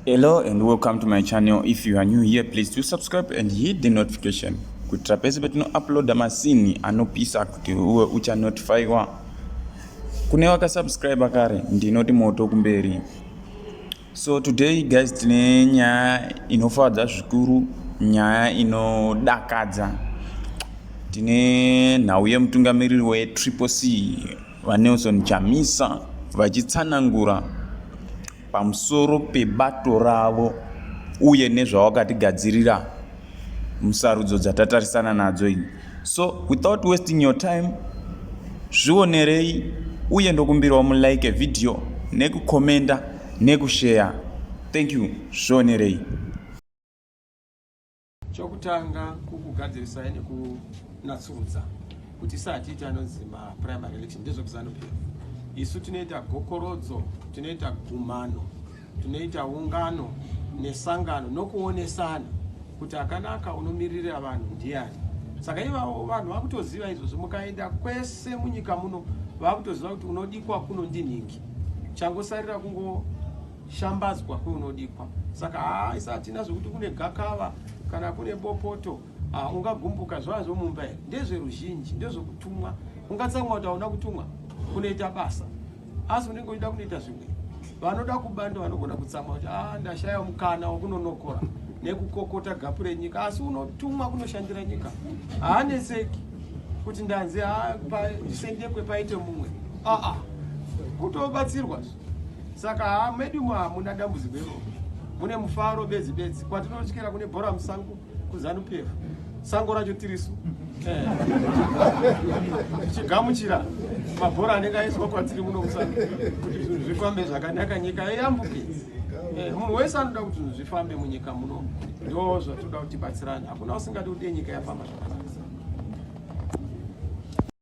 Hello and welcome to my channel. If you are new here, please do subscribe and hit the notification. Kuti pese petino upload masini anopisa kuti uwe ucha notifywa. Kune waka subscribe kare ndinoti moto kumberi. So today guys tine nyaya inofadza zvikuru, nyaya inodakadza. Tine nhau yemutungamiriri we CCC vaNelson Chamisa vachitsanangura pamusoro pebato ravo uye nezvawakatigadzirira musarudzo dzatatarisana nadzo iyi. So without wasting your time, zvionerei uye ndokumbirawo mulike video nekukomenda nekushare. Thank you. Zvionerei. Chokutanga kukugadzirisa nekunatsurudza kuti isati tanozima primary election ndezvekuzanupira. Isu tunoita gokorodzo, tunoita gumano, tunoita ungano nesangano nokuonesana kuti akanaka unomiririra vanhu ndiani. Saka ivavo vanhu vakutoziva izvozvo, mukaenda kwese munyika muno vakutoziva kuti unodikwa kunondiningi, changosarira kungoshambadzwa kunodikwa. Saka isati nazvokuti kune gakava kana kune bopoto ungagumbuka zvazvo mumba here. Ndezveruzhinji, ndezvokutumwa. Ungatsamwa kuti hauna kutumwa kunoita basa, asi unenge uchida kunoita zvimwe. Vanoda kubanda vanogona kutsamwa kuti ndashaya mukana wokunonokora nekukokota gapu renyika, asi unotumwa kunoshandira nyika. Haaneseki kuti ndanzi sendekwe paite mumwe. Kutobatsirwa. Saka medu muna dambudziko iroro. Mune mufaro bedzi bedzi. Kwatinotyira kune bhora musango kuZANU-PF. Sango racho tirisu. Chigamuchira mabhora anenge aiswa kwatiri muno musango kuti zvinhu zvifambe zvakanaka, nyika yeyambuke. Munhu wese anoda kuti zvinhu zvifambe munyika muno. Ndo zvatoda kuti tibatsirane. Hakuna usingadi kuti nyika yafamba zvakanaka.